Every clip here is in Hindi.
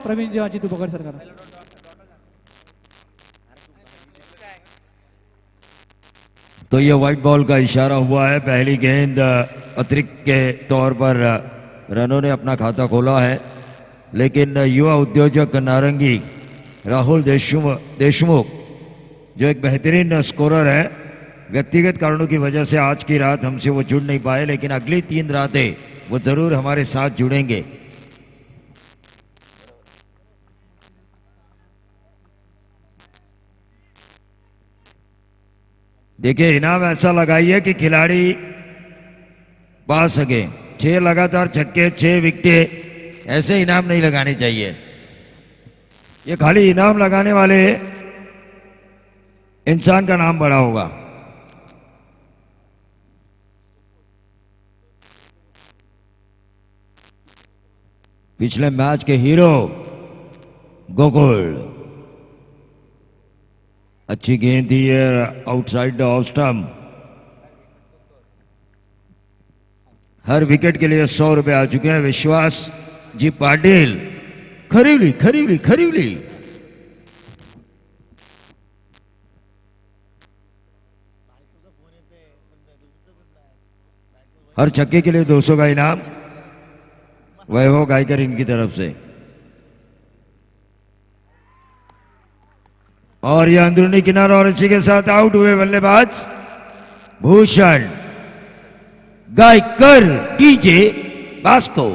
प्रवीण जेवाची तू पकड़ सरकार। तो ये व्हाइट बॉल का इशारा हुआ है। पहली गेंद अतिरिक्त के तौर पर रनों ने अपना खाता खोला है, लेकिन युवा उद्योजक नारंगी राहुल देशमुख जो एक बेहतरीन स्कोरर है, व्यक्तिगत कारणों की वजह से आज की रात हमसे वो जुड़ नहीं पाए, लेकिन अगली 3 रातें वो जरूर हमारे साथ जुड़ेंगे। देखिए, इनाम ऐसा लगाइए कि खिलाड़ी पा सके। 6 लगातार छक्के, 6 विकेटें, ऐसे इनाम नहीं लगाने चाहिए। ये खाली इनाम लगाने वाले इंसान का नाम बड़ा होगा। पिछले मैच के हीरो गोकुल, अच्छी गेंद थी है outside the off stump. Her wicket के लिए 100 रुपए आ चुके हैं। विश्वास जी पाटिल, खरीवली खरीवली खरीवली। हर छक्के के लिए 200 का इनाम वैभव गायकर इनकी तरफ से। और यह अंदरूनी किनारा और इसी के साथ आउट हुए बल्लेबाज भूषण गायकर डीजे बास्को।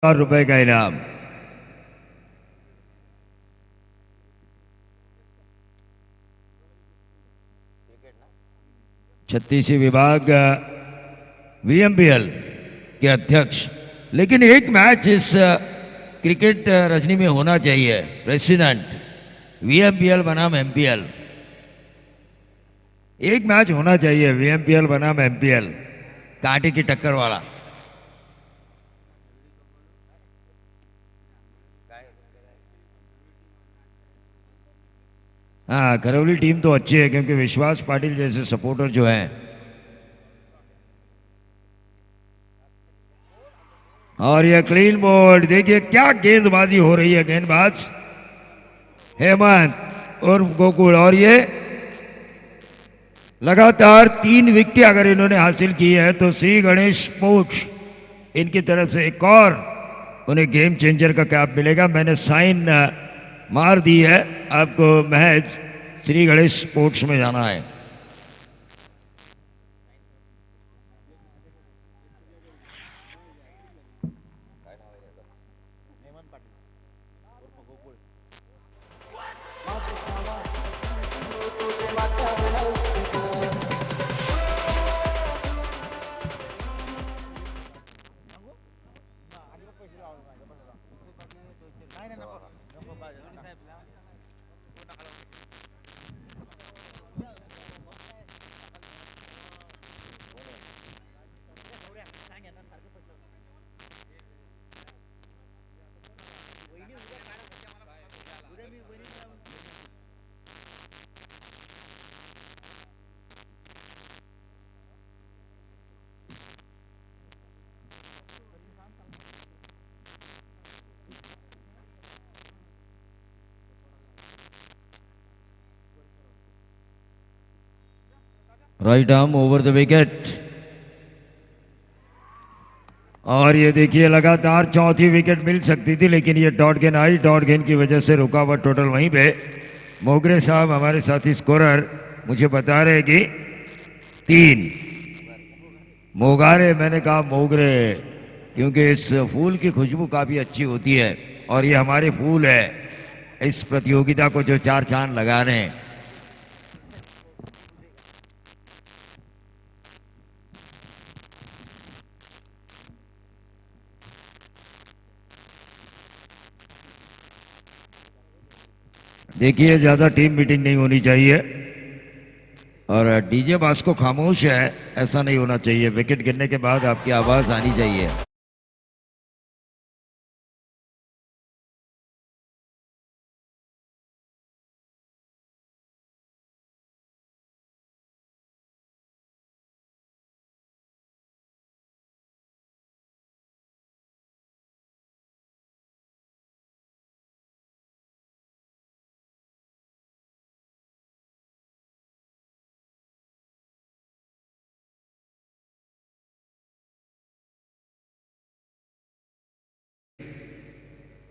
₹1000 का इनाम। छत्तीसवीं विभाग VMPL के अध्यक्ष। लेकिन एक मैच इस क्रिकेट रजनी में होना चाहिए, प्रेसिडेंट। VMPL बनाम MPL, एक मैच होना चाहिए। VMPL बनाम MPL, कांटे की टक्कर वाला। हाँ, करौली टीम तो अच्छी है, क्योंकि विश्वास पाटिल जैसे सपोर्टर जो हैं। और यह क्लीन बोल्ड, देखिए क्या गेंदबाजी हो रही है। गेंदबाज हेमंत और गोकुल, और ये लगातार 3 विकेट अगर इन्होंने हासिल की है तो श्री गणेश स्पोर्ट्स इनकी तरफ से एक और उन्हें गेम चेंजर का कैप मिलेगा। मैंने साइन मार दी है, आपको महज श्री गणेश स्पोर्ट्स में जाना है। Right arm over the wicket. और ये देखिए लगातार चौथी विकेट मिल सकती थी, लेकिन ये डॉट गेंद आई, डॉट गेंद की वजह से रुका हुआ टोटल वहीं पे। मोगरे साहब हमारे साथी स्कोरर मुझे बता रहे कि 3 मोगारे, मैंने कहा मोगरे, क्योंकि इस फूल की खुशबू काफी अच्छी होती है और ये हमारे फूल है इस प्रतियोगिता को जो 4 चांद लगा रहे हैं। देखिए ज्यादा टीम मीटिंग नहीं होनी चाहिए और डीजे बास को खामोश है, ऐसा नहीं होना चाहिए। विकेट गिरने के बाद आपकी आवाज आनी चाहिए।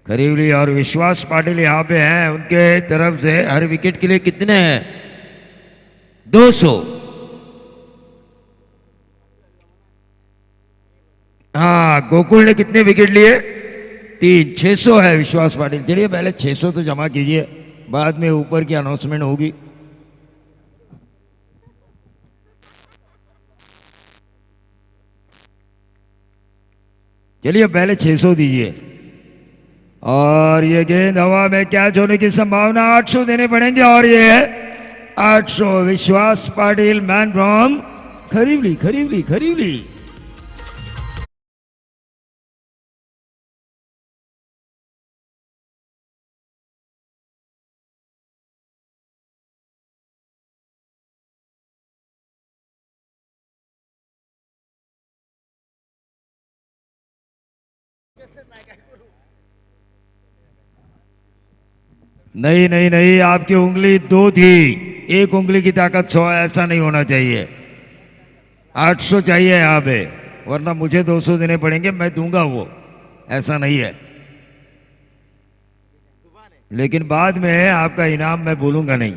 खरीवली और विश्वास पाटिल यहाँ पे हैं, उनके तरफ से हर विकेट के लिए कितने हैं? 200। हाँ, गोकुल ने कितने विकेट लिए? 3। 600 है विश्वास पाटिल। चलिए पहले 600 तो जमा कीजिए, बाद में ऊपर की अनाउंसमेंट होगी। चलिए पहले 600 दीजिए। और ये गेंद हवा में कैच होने की संभावना, 800 देने पड़ेंगे और ये है 800। विश्वास पाटिल मैन फ्रॉम खरीवली, खरीवली, खरीवली। नहीं नहीं नहीं, आपकी उंगली 2 थी, एक उंगली की ताकत 100 है, ऐसा नहीं होना चाहिए। 800 चाहिए यहाँ पे, वरना मुझे 200 देने पड़ेंगे, मैं दूंगा वो, ऐसा नहीं है। लेकिन बाद में आपका इनाम मैं बोलूंगा नहीं।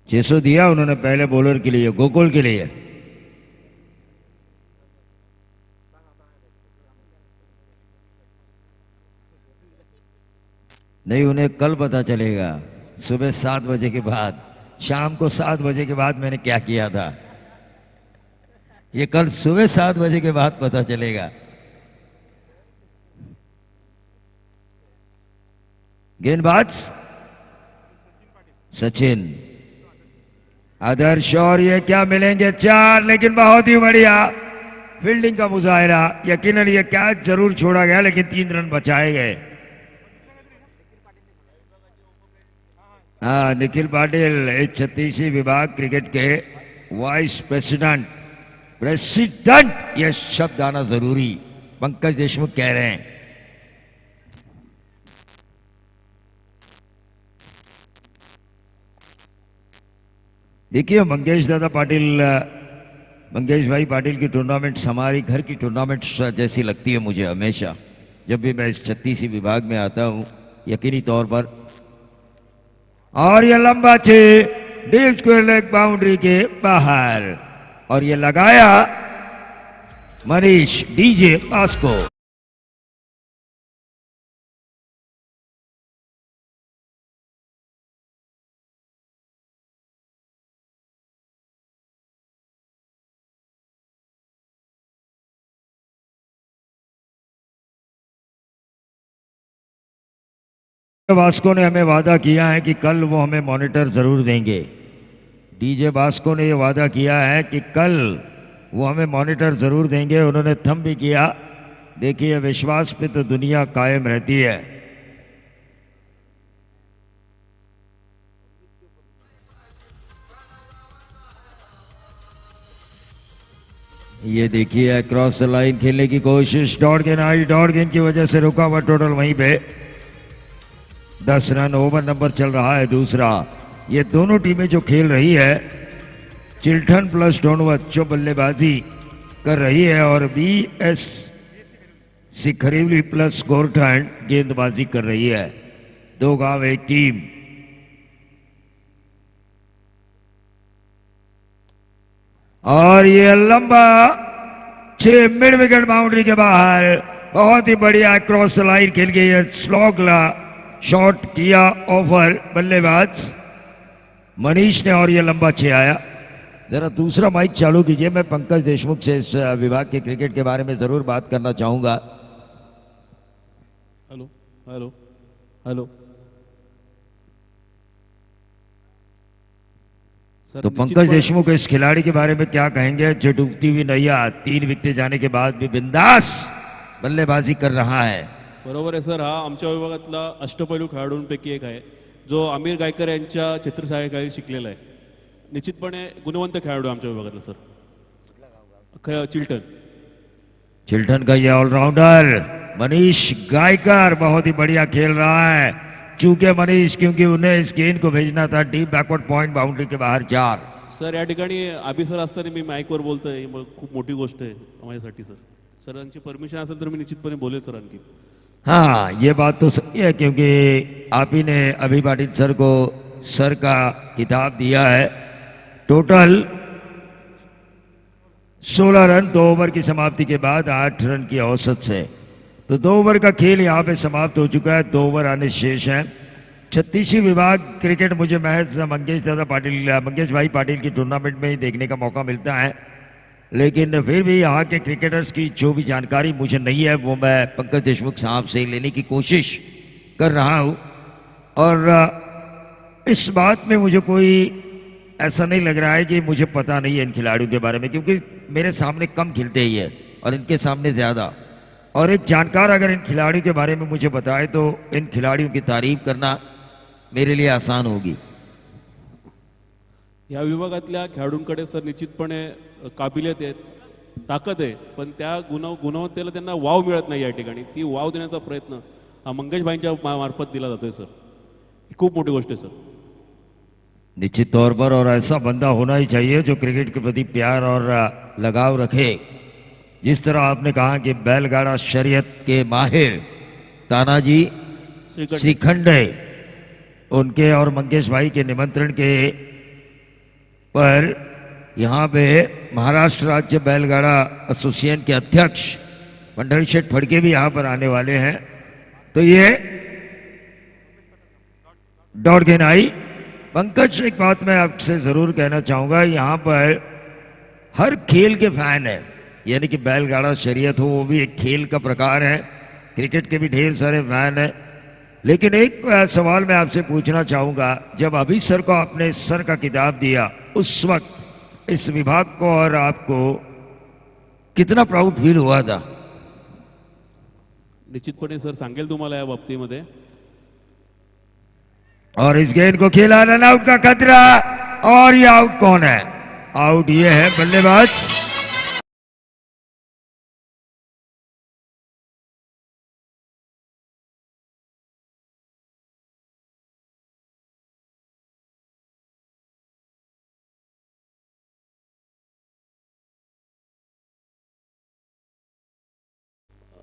छह सौ दिया उन्होंने पहले बॉलर के लिए, गोकुल के लिए। नहीं, उन्हें कल पता चलेगा सुबह 7 बजे के बाद, शाम को 7 बजे के बाद मैंने क्या किया था, ये कल सुबह 7 बजे के बाद पता चलेगा। गेंदबाज सचिन, आदर्श, और ये क्या मिलेंगे? 4। लेकिन बहुत ही बढ़िया फील्डिंग का मुजाहिरा। यकीनन ये कैच जरूर छोड़ा गया, लेकिन 3 रन बचाए गए। हाँ, निखिल पाटिल इस छत्तीसवीं विभाग क्रिकेट के वाइस प्रेसिडेंट, प्रेसिडेंट ये शब्द आना जरूरी, पंकज देशमुख कह रहे हैं। देखिए मंगेश दादा पाटिल, मंगेश भाई पाटिल की टूर्नामेंट्स हमारी घर की टूर्नामेंट्स जैसी लगती है मुझे हमेशा, जब भी मैं इस 36 विभाग में आता हूँ यकीनी तौर पर। और ये लंबा छे डीप स्क्वायर लेग बाउंड्री के बाहर, और ये लगाया मनीष डीजे पास्को। वास्को ने हमें वादा किया है कि कल वो हमें मॉनिटर जरूर देंगे। डीजे वास्को ने ये वादा किया है कि कल वो हमें मॉनिटर जरूर देंगे, उन्होंने थम भी किया। देखिए विश्वास पे तो दुनिया कायम रहती है। ये देखिए क्रॉस लाइन खेलने की कोशिश, डॉडगेन आई, डॉडगेन की वजह से रुका हुआ टोटल वहीं पे 10 रन। ओवर नंबर चल रहा है दूसरा। ये दोनों टीमें जो खेल रही है, चिल्टन प्लस डोनवत जो बल्लेबाजी कर रही है, और BS सिखरीवली प्लस गोरठन गेंदबाजी कर रही है। दो गांव एक टीम। और ये लंबा 6 मिड विकेट बाउंड्री के बाहर, बहुत ही बढ़िया क्रॉस लाइन खेल के ये स्लॉगला शॉट किया ओवर बल्लेबाज मनीष ने, और ये लंबा 6 आया। जरा दूसरा माइक चालू कीजिए, मैं पंकज देशमुख से इस विभाग के क्रिकेट के बारे में जरूर बात करना चाहूंगा। हेलो हेलो हेलो सर, तो पंकज देशमुख इस खिलाड़ी के बारे में क्या कहेंगे जो डूबती हुई नैया 3 विकेट जाने के बाद भी बिंदास बल्लेबाजी कर रहा है? बरोबर आहे सर. हा आमच्या विभागातला अष्टपैलू खेळाडूंपैकी एक आहे जो आमिर गायकर यांच्या छत्रछायाखाली शिकलेला आहे. निश्चितपणे गुणवंत खेळाडू आहे आमच्या विभागातला सर. चिल्टन. चिल्टन का ये ऑलराउंडर मनीष गायकर बहुत ही बढ़िया खेल रहा है। चूके मनीष, क्योंकि उन्हें इस गेंद को भेजना था डीप बैकवर्ड पॉइंट बाउंड्री के बाहर 4। सर या ठिकाणी आबी सर असताना मी माईकवर बोलतोय, मग खूप मोठी गोष्ट आहे माझ्यासाठी सर. सरांची परमिशन असेल तर मी निश्चितपणे बोलेल सर आणखी. हाँ ये बात तो सही है, क्योंकि आप ही ने अभी पाटिल सर को सर का किताब दिया है। टोटल 16 रन 2 ओवर की समाप्ति के बाद 8 रन की औसत से, तो 2 ओवर का खेल यहाँ पे समाप्त हो चुका है। 2 ओवर आने शेष हैं। 36वीं विभाग क्रिकेट मुझे महज मंगेश भाई पाटिल की टूर्नामेंट में ही देखने का मौका मिलता है, लेकिन फिर भी यहाँ के क्रिकेटर्स की जो भी जानकारी मुझे नहीं है वो मैं पंकज देशमुख साहब से लेने की कोशिश कर रहा हूँ। और इस बात में मुझे कोई ऐसा नहीं लग रहा है कि मुझे पता नहीं है इन खिलाड़ियों के बारे में, क्योंकि मेरे सामने कम खेलते ही है और इनके सामने ज़्यादा। और एक जानकार अगर इन खिलाड़ियों के बारे में मुझे बताए तो इन खिलाड़ियों की तारीफ करना मेरे लिए आसान होगी। या विभागातल्या खेळाडूंकडे सर निश्चितपणे काबिलियत आहे, ताकद आहे, पण त्या गुणवत्तेला त्यांना वाव मिळत नाही. या ठिकाणी ती वाव देण्याचा प्रयत्न हा मंगेश भाईंच्या मार्फत दिला जातोय सर. ही खूप मोठी गोष्ट आहे सर. निश्चित तौर पर, और ऐसा बंदा होना ही चाहिए जो क्रिकेट के प्रति प्यार और लगाव रखे। जिस तरह आपने कहा कि बैलगाड़ा शरीयत के माहिर तानाजी श्रीखंडे, उनके और मंगेश भाई के निमंत्रण के पर यहाँ पे महाराष्ट्र राज्य बैलगाड़ा एसोसिएशन के अध्यक्ष पंडरी शेठ फड़के भी यहाँ पर आने वाले हैं। तो ये डॉडगेन आई। पंकज, एक बात मैं आपसे जरूर कहना चाहूंगा, यहाँ पर हर खेल के फैन है, यानी कि बैलगाड़ा शरीयत हो वो भी एक खेल का प्रकार है, क्रिकेट के भी ढेर सारे फैन हैं। लेकिन एक सवाल मैं आपसे पूछना चाहूंगा, जब अभी सर को आपने सर का किताब दिया उस वक्त इस विभाग को और आपको कितना प्राउड फील हुआ था? निश्चितपणे सर सांगेल तुम्हाला या बाबतीमध्ये. और इस गेंद को खेला, रन आउट का खतरा, और ये आउट कौन है? आउट ये है बल्लेबाज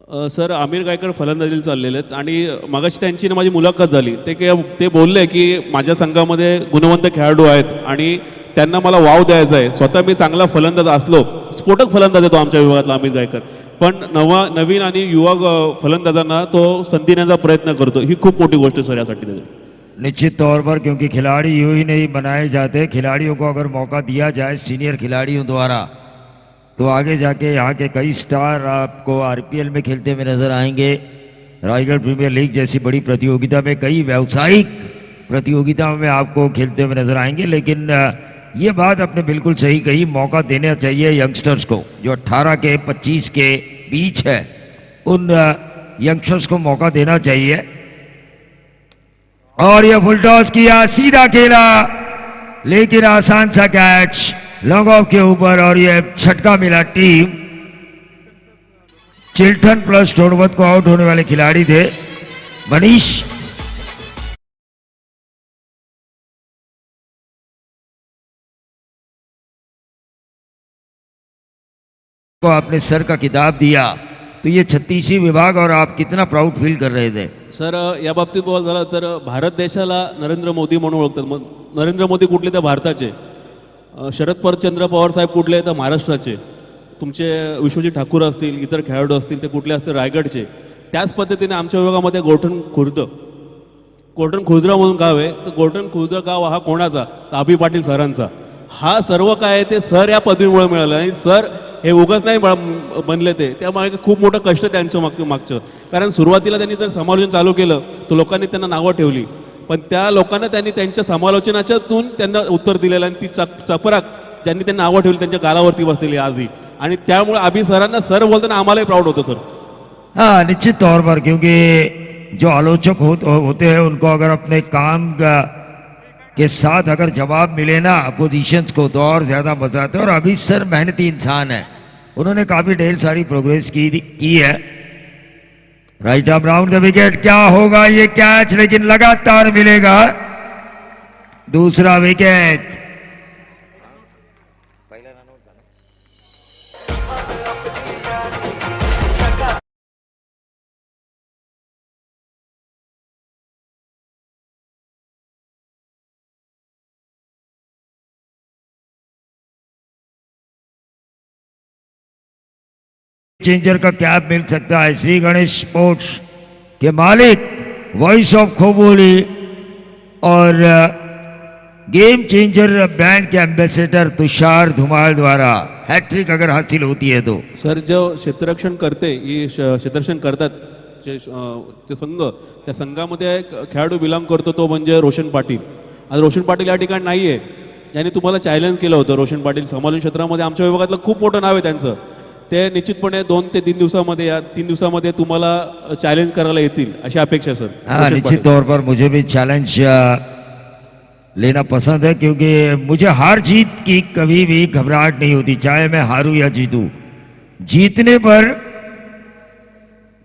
सर आमिर गायकर फलंदाजीला चाललेले आहेत आणि मगाशी त्यांची ना माझी मुलाखत झाली. ते बोलले की माझ्या संघामध्ये गुणवंत खेळाडू आहेत आणि त्यांना मला वाव द्यायचा आहे. स्वतः मी चांगला फलंदाज असलो, स्फोटक फलंदाज आहे तो आमच्या विभागातला आमिर गायकर, पण नवीन आणि युवा फलंदाजांना तो संधी देण्याचा प्रयत्न करतो. ही खूप मोठी गोष्ट सर यासाठी त्याची. निश्चित तौर पर, क्योंकि खिलाड़ी यूं ही नहीं बनाए जाते, खिलाड़ियों को अगर मौका दिया जाए सीनियर खिलाड़ियों द्वारा तो आगे जाके यहाँ के कई स्टार आपको आरपीएल में खेलते हुए नजर आएंगे. रायगढ़ प्रीमियर लीग जैसी बड़ी प्रतियोगिता में, कई व्यावसायिक प्रतियोगिताओं में आपको खेलते हुए नजर आएंगे. लेकिन ये बात आपने बिल्कुल सही कही, मौका देना चाहिए यंगस्टर्स को. जो 18 के 25 के बीच है उन यंगस्टर्स को मौका देना चाहिए. और ये फुल टॉस किया, सीधा खेला, लेकिन आसान सा कैच लॉन्ग ऑफ के ऊपर, और ये छटका मिला टीम. चिल्टन प्लस टोनवत को आउट होने वाले खिलाड़ी थे मनीष. को आपने सर का किताब दिया, तो ये 36वीं विभाग, और आप कितना प्राउड फील कर रहे थे? सर या बाबतीत बोल झालं तर भारत देशाला नरेंद्र मोदी म्हणून ओळखतात. मग नरेंद्र मोदी कुठले तर भारताचे, शरद चंद्र पवार साहेब कुठले तर महाराष्ट्राचे, तुमचे विश्वजित ठाकूर असतील, इतर खेळाडू असतील ते कुठले असतील रायगडचे. त्याच पद्धतीने आमच्या विभागामध्ये गोठण खुर्द म्हणून गाव आहे. तर गोठण खुर्द गाव हा कोणाचा? तर अभि पाटील सरांचा. हा सर्व काय आहे ते सर या पदवीमुळे मिळालं. आणि सर हे उगाच नाही बनले, त्यामागे खूप मोठं कष्ट त्यांचं मागचं. कारण सुरुवातीला त्यांनी जर समालोचन चालू केलं तर लोकांनी त्यांना नावं ठेवली, पण त्या लोकांना त्यांनी त्यांच्या समालोचनाच्यातून त्यांना उत्तर दिलेलं, आणि ती चपराक ज्यांनी त्यांना नावं ठेवली त्यांच्या गालावरती बसलेली आजही. आणि त्यामुळे अभि सरांना सर बोलताना आम्हालाही प्राऊड होतं सर. हाँ, निश्चित तौर पर, क्योंकि जो आलोचक होते हैं उनको अगर अपने काम के साथ अगर जवाब मिले ना अपोजिशंस को तो और ज्यादा मजा आता है. और अभी सर मेहनती इंसान है, उन्होंने काफी ढेर सारी प्रोग्रेस की है. Right arm round the wicket, क्या होगा ये कैच, लेकिन लगातार मिलेगा दूसरा विकेट. चेंजर का कैप मिल सकता है. श्री गणेश स्पोर्ट्स के मालिक, वॉइस ऑफ खोबोली और गेम चेंजर ब्रांड के एम्बेसडर तुषार धुमाल द्वारा हैट्रिक अगर हासिल होती है तो. सर जो क्षेत्ररक्षण क्षेत्ररक्षण करतात जे संघ, त्या संघामध्ये एक खेळाडू बिलॉंग करतो तो म्हणजे रोशन पाटील. आज रोशन पाटील या ठिकाणी नाही आहे, ज्यांनी तुम्हाला चॅलेंज केलं होतं. रोशन पाटील समालोचन क्षेत्रामध्ये आमच्या विभागातलं खूप मोठं नाव आहे त्यांचं. ते निश्चितपणे 2 ते 3 दिवसामध्ये या 3 दिवसामध्ये तुम्हाला चॅलेंज करायला येतील अशी अपेक्षा सर. हाँ, निश्चित तौर पर मुझे भी चैलेंज लेना पसंद है, क्योंकि मुझे हार जीत की कभी भी घबराहट नहीं होती, चाहे मैं हारूं या जीतूं. जीतने पर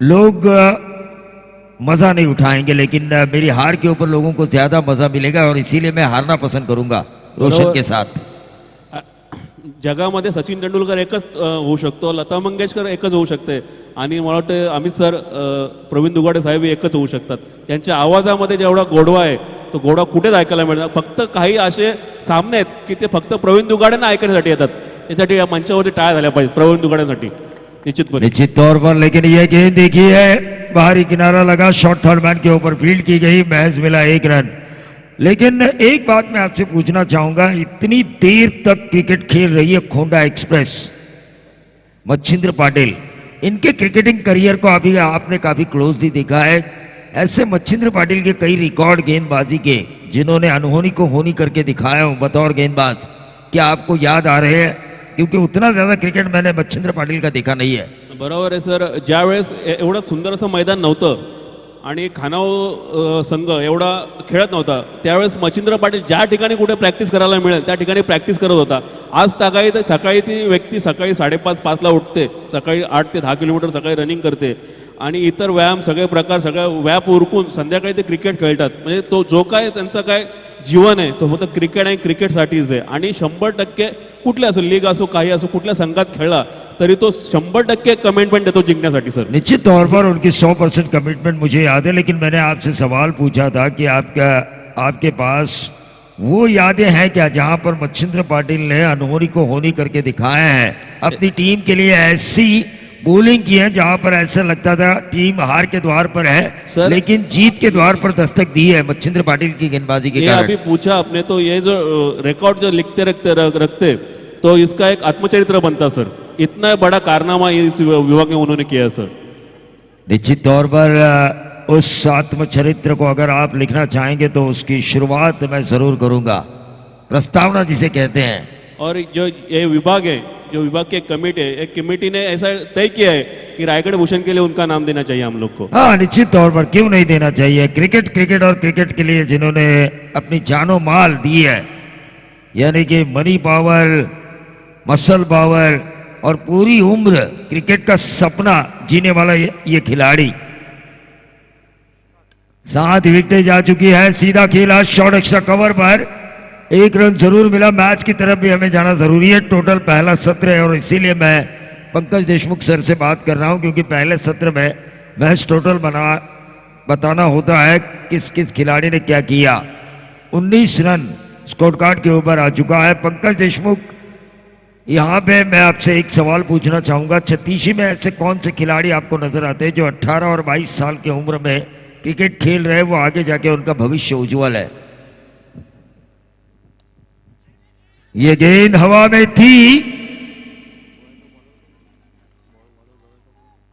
लोग मजा नहीं उठाएंगे, लेकिन मेरी हार के ऊपर लोगों को ज्यादा मजा मिलेगा, और इसीलिए मैं हारना पसंद करूंगा रोशन के साथ. जगामध्ये सचिन तेंडुलकर एकच होऊ शकतो, लता मंगेशकर एकच होऊ शकते, आणि मला वाटतं अमित सर, प्रवीण दुगाडे साहेब एकच होऊ शकतात. त्यांच्या आवाजामध्ये जेवढा गोडवा आहे तो गोडवा कुठेच ऐकायला मिळणार. फक्त काही असे सामने आहेत की ते फक्त प्रवीण दुगाडेंना ऐकण्यासाठी येतात. त्यासाठी या मंचावरती टाळ्या झाल्या पाहिजे प्रवीण दुगाडेसाठी निश्चितपणे. निश्चित तौर पर, लेकिन ये गेंद देखी है, बाहरी किनारा लगा, शॉर्ट थर्ड मैन के ऊपर फील्ड की गई, महज मिला 1 रन. लेकिन एक बात मैं आपसे पूछना चाहूंगा, इतनी देर तक क्रिकेट खेल रही है खोंडा एक्सप्रेस, मच्छिंद्र पाटिल, इनके क्रिकेटिंग करियर को अभी आपने काफी क्लोजली देखा है. ऐसे मच्छिंद्र पाटिल के कई रिकॉर्ड गेंदबाजी के जिन्होंने अनहोनी को होनी करके दिखाया हूं बतौर गेंदबाज, क्या आपको याद आ रहे हैं? क्योंकि उतना ज्यादा क्रिकेट मैंने मच्छिंद्र पाटिल का देखा नहीं है. बरोबर आहे सर. ज्यावेळेस एवढं सुंदर असं मैदान नव्हतं आणि खानाव संघ एवढा खेळत नव्हता, त्यावेळेस मच्छिंद्र पाटील ज्या ठिकाणी कुठे प्रॅक्टिस करायला मिळेल त्या ठिकाणी प्रॅक्टिस करत होता. आज सकाळी ती व्यक्ती सकाळी 5:30-5ला उठते, सकाळी 8 ते 10 किलोमीटर सकाळी रनिंग करते, आणि इतर व्यायाम सगळे प्रकार सगळ्या व्याप उरकून संध्याकाळी ते क्रिकेट खेळतात. म्हणजे तो जो काय त्यांचा काय जीवन आहे तो फक्त क्रिकेट आणि क्रिकेटसाठीच आहे. आणि 100% कुठल्या असो लीग असो काही असो कुठल्या संघात खेळला तरी तो 100% कमिटमेंट देतो जिंकण्यासाठी सर. निश्चित तौर पर उनकी 100% कमिटमेंट मुझे याद है, लेकिन मैंने आपसे सवाल पूछा था कि आपके पास वो यादें हैं क्या जहां पर मच्छिंद्र पाटिल ने अनहोनी को होनी करके दिखाया है, अपनी टीम के लिए ऐसी बॉलिंग की है जहां पर ऐसा लगता था टीम हार के द्वार पर है सर, लेकिन जीत के द्वार पर दस्तक दी है मच्छिंद्र पाटिल की गेंदबाजी के ये कारण। अभी पूछा आपने तो ये जो रिकॉर्ड जो लिखते रखते तो इसका एक आत्मचरित्र बनता सर. इतना बड़ा कारनामा इस विभाग में उन्होंने किया सर. निश्चित तौर पर उस आत्मचरित्र को अगर आप लिखना चाहेंगे तो उसकी शुरुआत मैं जरूर करूंगा, प्रस्तावना जिसे कहते हैं. और जो ये विभाग है जो विभाग की एक कमेटी है एक कमेटी ने ऐसा तय किया है कि रायगढ़ भूषण के लिए उनका नाम देना चाहिए हम लोग को. हाँ, निश्चित तौर पर क्यों नहीं देना चाहिए. क्रिकेट और क्रिकेट के लिए जिन्होंने अपनी जानो माल दी है, यानी कि मनी पावर, मसल पावर और पूरी उम्र क्रिकेट का सपना जीने वाला ये खिलाड़ी. 7 विकेटें जा चुकी है, सीधा खेला, शॉट एक्स्ट्रा कवर पर 1 रन जरूर मिला. मैच की तरफ भी हमें जाना जरूरी है. टोटल पहला सत्र है और इसीलिए मैं पंकज देशमुख सर से बात कर रहा हूं क्योंकि पहले सत्र में मैच टोटल बताना होता है किस किस खिलाड़ी ने क्या किया. 19 रन स्कोर कार्ड के ऊपर आ चुका है. पंकज देशमुख, यहाँ पे मैं आपसे एक सवाल पूछना चाहूंगा. छत्तीसी में ऐसे कौन से खिलाड़ी आपको नजर आते हैं जो 18 और 22 साल की उम्र में क्रिकेट खेल रहे हैं, वो आगे जाके उनका भविष्य उज्जवल है. ये गेंद हवा में थी,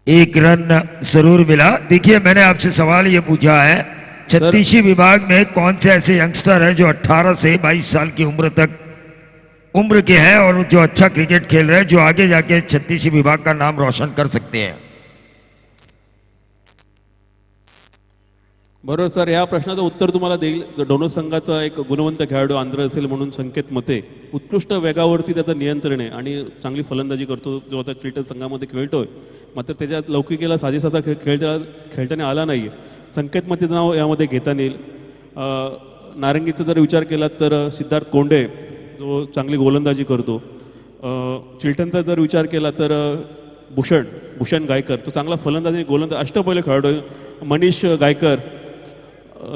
1 रन जरूर मिला. देखिए, मैंने आपसे सवाल ये पूछा है, छत्तीसी विभाग में कौन से ऐसे यंगस्टर हैं जो 18 से 22 साल की उम्र के हैं और जो अच्छा क्रिकेट खेल रहे हैं, जो आगे जाके छत्तीसी विभाग का नाम रोशन कर सकते हैं. बरोबर सर. या प्रश्नाचं उत्तर तुम्हाला देईल डोनो संघाचा एक गुणवंत खेळाडू आंध्र असेल म्हणून संकेत मते. उत्कृष्ट वेगावरती त्याचं नियंत्रण आहे आणि चांगली फलंदाजी करतो. जो आता चिल्टन संघामध्ये खेळतोय मात्र त्याच्या लौकिकेला साजेसाचा खेळ त्याला खेळताना आला नाही. संकेत मतेचं नाव यामध्ये घेता येईल. नारंगीचा जर विचार केला तर सिद्धार्थ कोंडे जो चांगली गोलंदाजी करतो. चिल्टनचा जर विचार केला तर भूषण गायकर तो चांगला फलंदाजी गोलंदाज अष्टपैलू खेळाडू आहे. मनीष गायकर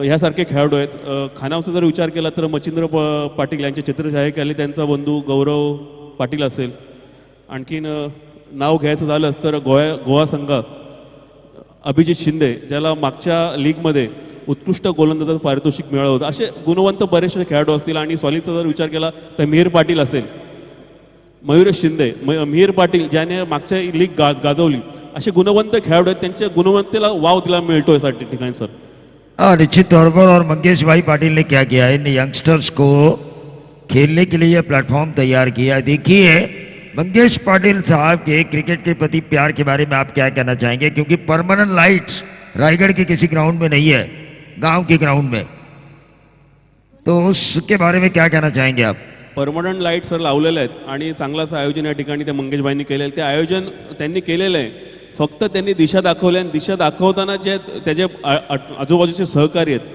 ह्यासारखे खेळाडू आहेत. खानावचा जर विचार केला तर मच्छिंद्र पाटील यांच्या चित्रछायाखाली त्यांचा बंधू गौरव पाटील असेल. आणखीन नाव घ्यायचं झालंच तर गोवा संघ अभिजित शिंदे ज्याला मागच्या लीगमध्ये उत्कृष्ट गोलंदाजाचं पारितोषिक मिळालं होतं. असे गुणवंत बरेचसे खेळाडू असतील. आणि सॉलिडचा जर विचार केला तर मिहीर पाटील असेल, मयुरेश शिंदे, मिहीर पाटील ज्याने मागच्या लीग गाजवली. असे गुणवंत खेळाडू आहेत. त्यांच्या गुणवंतेला वाव दिला मिळतोय साठी ठिकाणी सर. हाँ, निश्चित तौर पर. और मंगेश भाई पाटिल ने क्या किया है, इन यंगस्टर्स को खेलने के लिए प्लेटफॉर्म तैयार किया. देखिए, मंगेश पाटिल साहब के क्रिकेट के प्रति प्यार के बारे में आप क्या कहना चाहेंगे, क्योंकि परमानेंट लाइट्स रायगढ़ के किसी ग्राउंड में नहीं है, गांव के ग्राउंड में, तो उसके बारे में क्या कहना चाहेंगे आप. परमनंट लाईट सर लावलेले आहेत आणि चांगलाच आयोजन या ठिकाणी त्या मंगेशभाईंनी केलेलं. ते आयोजन त्यांनी केलेलं आहे. फक्त त्यांनी दिशा दाखवली आणि दिशा दाखवताना जे त्याचे आजूबाजूचे सहकारी आहेत.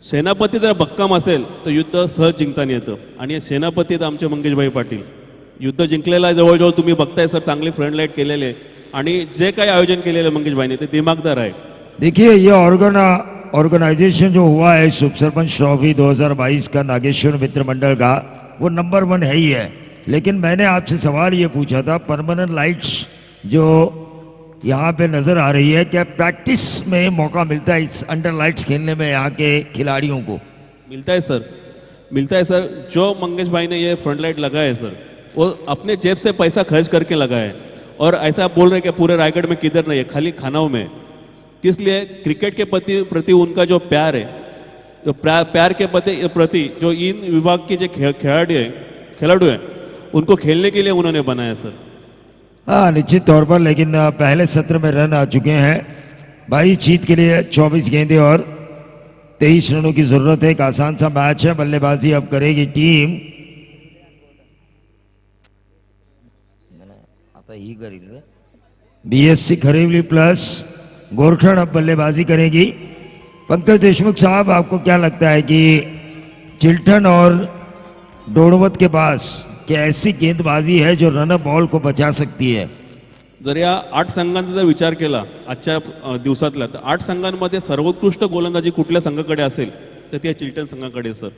सेनापती जर भक्कम असेल तर युद्ध सहज जिंकताना येतं आणि सेनापती आहेत आमचे मंगेशभाई पाटील. युद्ध जिंकलेलं आहे जवळजवळ तुम्ही बघताय सर. चांगली फ्रंट लाईट केलेले आहे आणि जे काही आयोजन केलेलं आहे मंगेशभाईने ते दिमागदार आहे. देखिए, ये ऑर्गेनाइजेशन जो हुआ है सुप सरपंच ट्रॉफी 2022 का नागेश्वर मित्र मंडल का, वो नंबर 1 है ही है. लेकिन मैंने आपसे सवाल ये पूछा था, परमानेंट लाइट्स जो यहाँ पे नजर आ रही है, क्या प्रैक्टिस में मौका मिलता है इस अंडर लाइट्स खेलने में यहाँ के खिलाड़ियों को. मिलता है सर. जो मंगेश भाई ने ये फ्रंट लाइट लगाया है सर, वो अपने जेब से पैसा खर्च करके लगाया है. और ऐसा बोल रहे कि पूरे रायगढ़ में किधर नहीं है, खाली खानाओं में. किस लिए? क्रिकेट के प्रति उनका जो प्यार है, जो प्यार के प्रति जो इन विभाग के जो खिलाड़ू हैं उनको खेलने के लिए उन्होंने बनाया सर. हाँ, निश्चित तौर पर. लेकिन पहले सत्र में रन आ चुके हैं. 22 जीत के लिए 24 गेंदें और 23 रनों की जरूरत है. एक आसान सा मैच है. बल्लेबाजी अब करेगी टीम. आता ही करील बीएससी खरीवली प्लस गोरठन अब बल्लेबाजी करेगी। पंकज देशमुख साहब, आपको क्या लगता है कि चिल्टन और डोड़वत के पास क्या ऐसी गेंदबाजी है जो रनर बॉल को बचा सकती है? जर या 8 संघांचा जर विचार केला आजच्या दिवसातला, तर 8 संघांमध्ये सर्वोत्कृष्ट गोलंदाजी कुठल्या संघाकडे असेल तर ते चिल्टन संघाकडे आहे सर.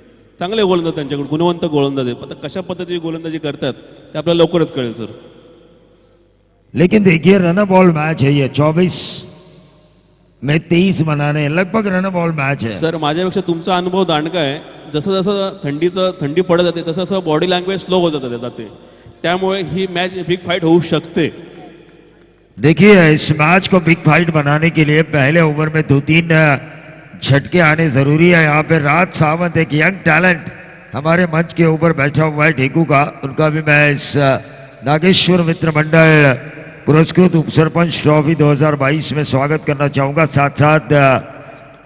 चांगले गोलंदाज त्यांच्याकडे, गुणवंत गोलंदाज आहे. आता कशा पद्धतीची गोलंदाजी करतात ते आपल्याला लवकरच कळेल सर. लेकिन देखिए रनर बॉल मैच है ये, 24 में 23 बनाने हैं, लगभग रनर बॉल मैच है. सर माझ्यापेक्षा तुमचा अनुभव दांडका आहे. जसं जसं थंडी पडत जाते तसं तसं बॉडी लँग्वेज स्लो होत जाते, त्यामुळे ही मॅच बिग फाईट होऊ शकते. देखिए इस मैच को बिग फाइट बनाने के लिए पहले ओवर में 2-3 झटके आने जरूरी है. यहाँ पे राज सावंत एक यंग टैलेंट हमारे मंच के ऊपर बैठा हुआ है ढेकू का, उनका भी मैं इस नागेश्वर मित्र मंडल पुरस्कृत उप सरपंच ट्रॉफी 2022 में स्वागत करना चाहूंगा. साथ साथ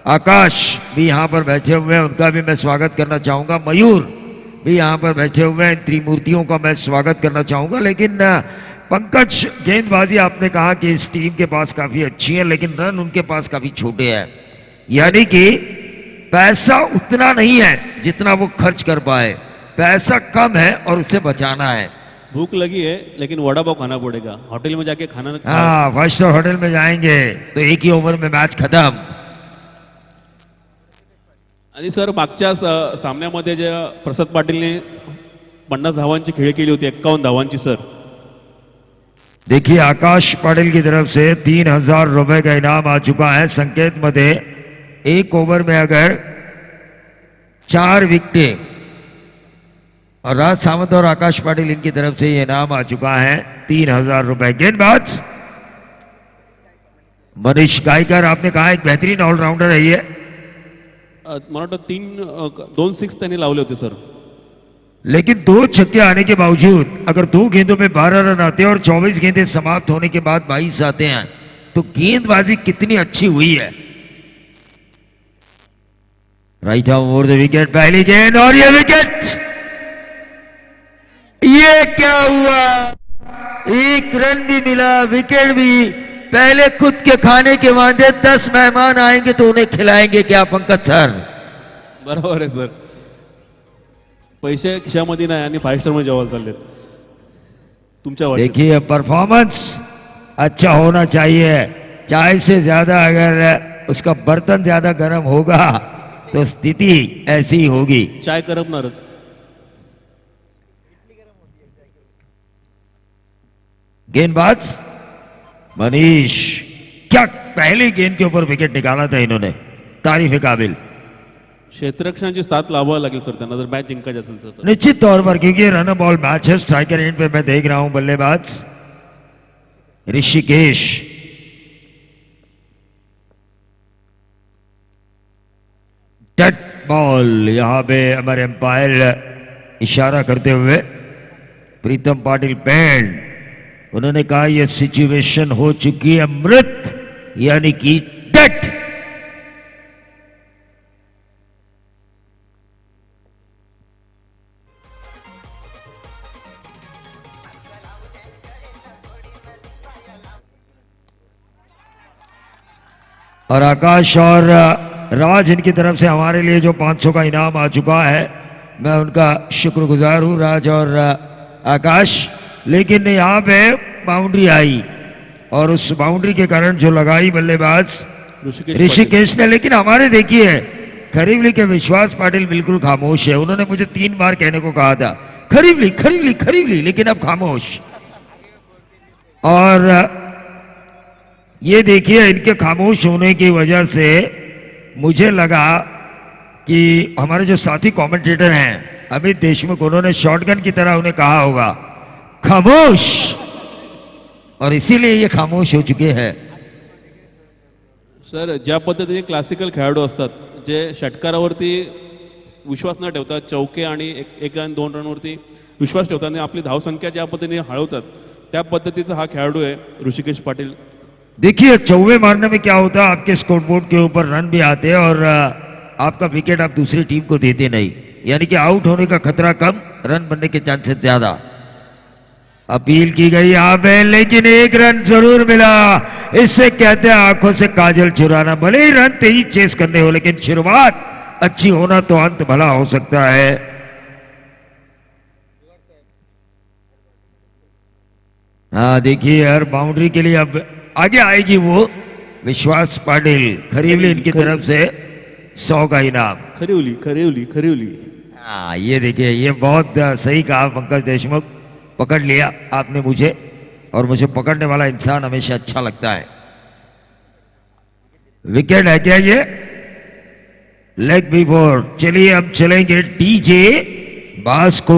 आकाश भी यहाँ पर बैठे हुए हैं, उनका भी मैं स्वागत करना चाहूंगा. मयूर भी यहाँ पर बैठे हुए हैं, त्रिमूर्तियों का मैं स्वागत करना चाहूंगा. लेकिन पंकज, गेंदबाजी आपने कहा कि इस टीम के पास काफी अच्छी है, लेकिन रन उनके पास काफी छोटे हैं. यानी कि पैसा उतना नहीं है जितना वो खर्च कर पाए, पैसा कम है और उसे बचाना है. भूख लगी है लेकिन वड़ा पाव खाना पड़ेगा, होटल में जाके खाना. हाँ, फर्स्ट होटल में जाएंगे तो एक ही ओवर में मैच खत्म. आणि सर मागच्या सामन्यामध्ये जे प्रसाद पाटीलने 50 धावांची खेळी केली होती, 51 धावांची सर. देखिए आकाश पाटिल की तरफ से 3000 रुपए का इनाम आ चुका है. संकेत मध्ये एक ओवर में अगर 4 विकेटें, और राज सावंत और आकाश पाटिल इनकी तरफ से ये इनाम आ चुका है 3000 रुपए. गेंदबाज मनीष गायकर, आपने कहा एक बेहतरीन ऑलराउंडर है ये. मला वाटतं 2 सिक्स त्यांनी लावले होते सर. लेकिन 2 छक्के आने के बावजूद अगर 2 गेंदों में 12 रन आते हैं और 24 गेंदें समाप्त होने के बाद 22 आते हैं, तो गेंदबाजी कितनी अच्छी हुई है. Right arm over the wicket, पहली गेंद और ये विकेट. ये क्या हुआ, एक रन भी मिला, विकेट भी. पहले खुद के खाने के वादे 10 मेहमान आएंगे तो उन्हें खिलाएंगे क्या पंकज सर? बरोबर आहे सर. पैसे खिशामध्ये नाही आणि 5 स्टार मध्ये जेवायला चाललेत तुमच्या वर्षी. देखिए परफॉर्मेंस अच्छा होना चाहिए. चाय से ज्यादा अगर उसका बर्तन ज्यादा गर्म होगा तो स्थिति ऐसी ही होगी. चाय करपणारच. गेंदबाज मनीष, क्या पहली गेंद के ऊपर विकेट निकाला था इन्होंने, तारीफ काबिल. क्षेत्ररक्षणाची साथ लावावी लागेल सर त्यांना जर मॅच जिंकायची असेल तर. निश्चित तौर पर, क्योंकि रन बॉल मैच है. स्ट्राइकर एंड पे मैं देख रहा हूं बल्लेबाज ऋषिकेश. डेड बॉल, यहां पे हमारे अंपायर इशारा करते हुए प्रीतम पाटिल पेंड, उन्होंने कहा यह सिचुएशन हो चुकी है मृत, यानी कि डेड. और आकाश और राज, इनकी तरफ से हमारे लिए जो 500 का इनाम आ चुका है, मैं उनका शुक्रगुजार हूं राज और आकाश. लेकिन यहाँ पे बाउंड्री आई और उस बाउंड्री के कारण जो लगाई बल्लेबाज ऋषिकेश ने. लेकिन हमारे देखिए खरीवली के विश्वास पाटिल बिल्कुल खामोश है. उन्होंने मुझे 3 बार कहने को कहा था खरीवली खरीवली खरीवली, लेकिन अब खामोश. और ये देखिए इनके खामोश होने की वजह से मुझे लगा कि हमारे जो साथी कमेंटेटर हैं अमित देशमुख, उन्होंने शॉटगन की तरह उन्हें कहा होगा खामोश, और इसीलिए ये खामोश हो चुके हैं. सर ज्या पद्धतीने क्लासिकल खेळाडू असतात जे षटकारावरती विश्वास न ठेवतात, चौके आणि 1 रन 2 रनवरती विश्वास ठेवतात आणि आपली धावसंख्या ज्या पद्धतीने हळवतात, त्या पद्धतीचा हा खेळाडू आहे ऋषिकेश पाटील. देखिए चौवे मारने में क्या होता है, आपके स्कोरबोर्ड के ऊपर रन भी आते हैं और आपका विकेट आप दूसरी टीम को देते नहीं, यानी कि आउट होने का खतरा कम, रन बनने के चांसेस ज्यादा. अपील की गई यहाँ पे, लेकिन एक रन जरूर मिला। इससे कहते हैं आंखों से काजल चुराना। भले ही रन तेज चेस करने हो, लेकिन शुरुआत अच्छी होना तो अंत भला हो सकता है। हाँ देखिए यार, बाउंड्री के लिए अब आगे आएगी वो विश्वास पाटिल। खरीवली इनकी तरफ से 100 का इनाम। खरीवली खरीवली खरीवली। हाँ ये देखिए, ये बहुत सही कहा पंकज देशमुख। पकड़ लिया आपने मुझे, और मुझे पकड़ने वाला इंसान हमेशा अच्छा लगता है। विकेट है क्या ये? Leg before. चलिए अब चलेंगे टीजे बास को।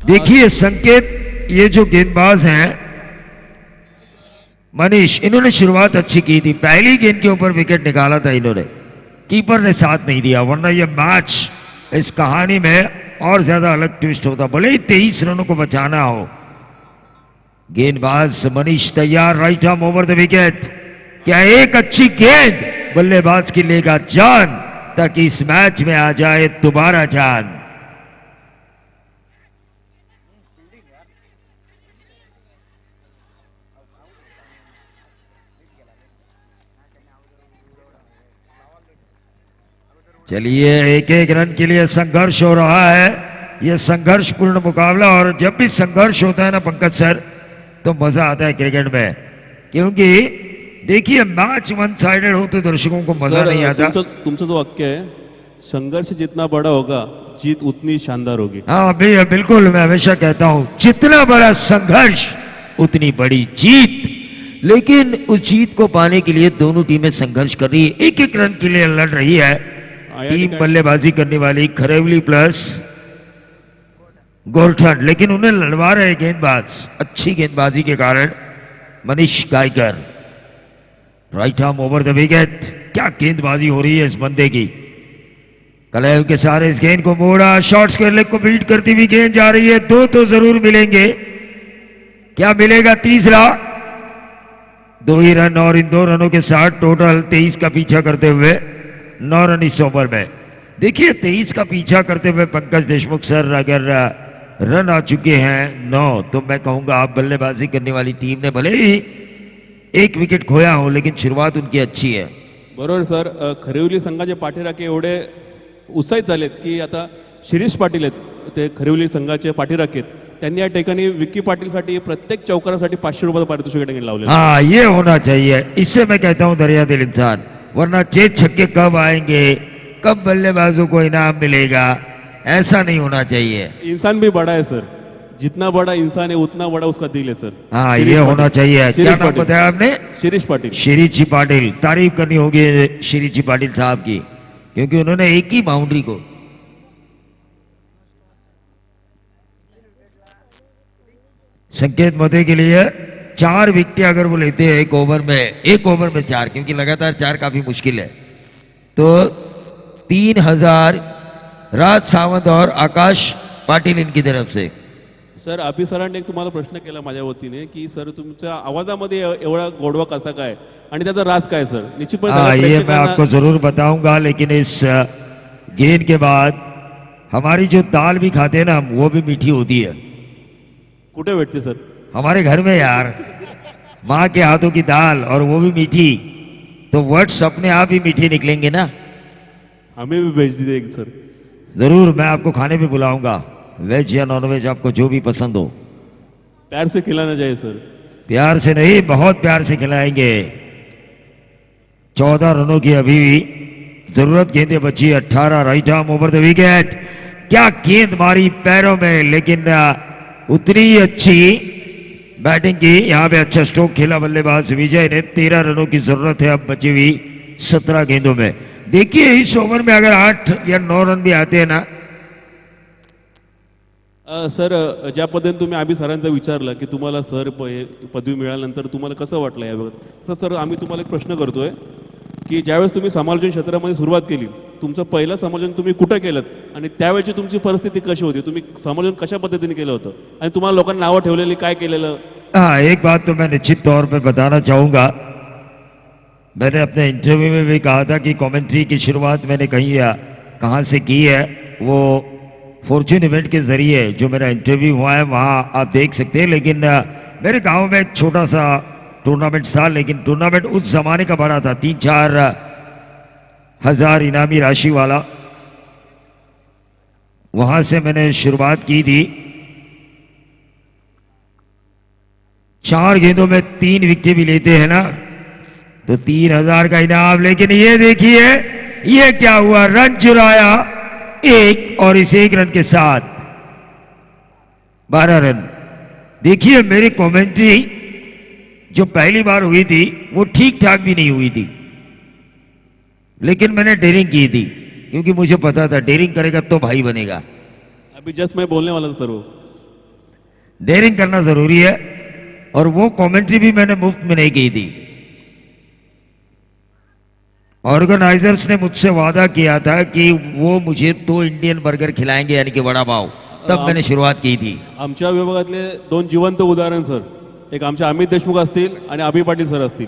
देखिए संकेत, ये जो गेंदबाज हैं मनीष, इन्होंने शुरुआत अच्छी की थी। पहली गेंद के ऊपर विकेट निकाला था इन्होंने, कीपर ने साथ नहीं दिया, वरना ये मैच इस कहानी में और ज्यादा अलग ट्विस्ट होता। भले ही 23 रनों को बचाना हो। गेंदबाज मनीष तैयार, right arm over the wicket. क्या एक अच्छी गेंद बल्लेबाज की लेगा जान, ताकि इस मैच में आ जाए दोबारा जान। चलिए एक एक रन के लिए संघर्ष हो रहा है। यह संघर्षपूर्ण मुकाबला, और जब भी संघर्ष होता है ना पंकज सर, तो मजा आता है क्रिकेट में। क्योंकि देखिए मैच वन साइडेड हो तो दर्शकों को मजा नहीं आता। तुमचं जो वाक्य है, संघर्ष जितना बड़ा होगा जीत उतनी शानदार होगी। हाँ भैया बिल्कुल, मैं हमेशा कहता हूं जितना बड़ा संघर्ष उतनी बड़ी जीत। लेकिन उस जीत को पाने के लिए दोनों टीमें संघर्ष कर रही है, एक एक रन के लिए लड़ रही है। टीम बल्लेबाजी करने वाली खरेवली प्लस गोरठन, लेकिन उन्हें लड़वा रहे गेंदबाज अच्छी गेंदबाजी के कारण। Manish Gaikar, right arm over the wicket. क्या गेंदबाजी हो रही है इस बंदे की। कलेव के सारे इस गेंद को मोड़ा, शॉर्ट स्क्वायर लेग को बीट करती हुई गेंद जा रही है। 2 तो जरूर मिलेंगे। क्या मिलेगा तीसरा? 2 ही रन, और इन 2 रनों के साथ टोटल 23 का पीछा करते हुए 9 रन इस ओवर में। देखिए 23 का पीछा करते हुए पंकज देशमुख सर अगर रन आ चुके हैं 9, तो मैं कहूंगा आप बल्लेबाजी करने वाली टीम ने भले ही एक विकेट खोया हो, लेकिन शुरुआत उनकी अच्छी है। बरोबर सर, खरिवली संघाचे पाठीराखे एवढे उत्साहित झालेत की आता शिरीष पाटील आहेत ते खरिवली संघाचे पाठीराखे आहेत, त्यांनी या ठिकाणी विक्की पाटीलसाठी प्रत्येक चौकारासाठी 500 रुपये पारितोषिक लावले। हाँ ये होना चाहिए, इससे मैं कहता हूं दरिया दिल इंसान। वरना चेत छक्के कब आएंगे, कब बल्लेबाजों को इनाम मिलेगा, ऐसा नहीं होना चाहिए। इंसान भी बड़ा है सर, जितना बड़ा इंसान है उतना बड़ा उसका दिल है सर। हाँ ये होना चाहिए। क्या नाम बताया आपने? शिरीष पाटिल। शिरीष जी पाटिल, तारीफ करनी होगी शिरीष जी पाटिल साहब की, क्योंकि उन्होंने एक ही बाउंड्री को संकेत मते के लिए 4 विकेट अगर वो लेते हैं एक ओवर में 4, क्योंकि लगातार 4 काफी मुश्किल है, तो 3000 राज सावंत और आकाश पाटिल इनकी तरफ से। सर अभि सरांनी एक तुम्हाला प्रश्न केला माझ्या वतीने की सर तुमच्या आवाजामध्ये एवढा गोडवा कसा काय आणि त्याचा राज काय सर? निश्चितपणे ये मैं आपको जरूर बताऊंगा, लेकिन इस गेंद के बाद हमारी जो दाल भी खाते हैं ना हम, वो भी मीठी होती है। कुठे भेटते सर? हमारे घर में यार, माँ के हाथों की दाल, और वो भी मीठी, तो वर्ड्स अपने आप ही मीठे निकलेंगे ना। हमें भी भेज दीजिए एक सर। जरूर, मैं आपको खाने भी बुलाऊंगा, वेज या नॉन वेज, आपको जो भी पसंद हो। प्यार से खिलाना चाहिए सर। प्यार से नहीं, बहुत प्यार से खिलाएंगे। 14 रनों की अभी जरूरत, गेंदें बची 18। Right arm over the wicket. क्या गेंद मारी पैरों में, लेकिन उतनी ही अच्छी बैटिंग की। यहाँ पे अच्छा स्ट्रोक खेला बल्लेबाज विजय ने। 13 रनों की जरूरत है अब बची हुई 17 गेंदों में। देखिए इस ओवर में अगर 8 या 9 रन भी आते हैं ना। सर ज्या पद्धतीने तुम्ही अभि सरांचं विचारलं की तुम्हाला सर पदवी मिळाल्यानंतर तुम्हाला कसं वाटलं याबाबत, तसं सर आम्ही तुम्हाला एक प्रश्न करतोय की ज्यावेळेस तुम्ही समालोचन क्षेत्रामध्ये सुरुवात केली, तुमचं पहिलं समालोचन तुम्ही कुठं केलं आणि त्यावेळेची तुमची परिस्थिती कशी होती, तुम्ही समालोचन कशा पद्धतीने केलं होतं आणि तुम्हाला लोकांनी नावं ठेवलेली काय केलेलं हाँ, एक बात तो मैं निश्चित तौर पे बताना चाहूँगा। मैंने अपने इंटरव्यू में भी कहा था कि कमेंट्री की शुरुआत मैंने कहाँ से की है। वो फॉर्च्यून इवेंट के ज़रिए जो मेरा इंटरव्यू हुआ है वहाँ आप देख सकते हैं। लेकिन मेरे गांव में एक छोटा सा टूर्नामेंट था, लेकिन टूर्नामेंट उस ज़माने का बड़ा था, 3-4 हज़ार इनामी राशि वाला। वहाँ से मैंने शुरुआत की थी। 4 गेंदों में 3 विकेट भी लेते हैं ना तो 3,000 का इनाम। लेकिन ये देखिए ये क्या हुआ, रन चुराया एक, और इस 1 रन के साथ 12 रन। देखिए मेरी कमेंट्री जो पहली बार हुई थी वो ठीक ठाक भी नहीं हुई थी, लेकिन मैंने डेयरिंग की थी क्योंकि मुझे पता था डेयरिंग करेगा तो भाई बनेगा। अभी जस्ट मैं बोलने वाला था सर, वो डेयरिंग करना जरूरी है, और वो कमेंट्री भी मैंने मुफ्त में नहीं की थी। ऑर्गेनाइजर्स ने मुझसे वादा किया था कि वो मुझे 2 इंडियन बर्गर खिलाएंगे, यानी कि वड़ा पाव, तब मैंने शुरुआत की थी। आमच्या विभागातले 2 जिवंत उदाहरण सर, एक आमचे अमित देशमुख असतील आणि अभि पाटील सर असतील।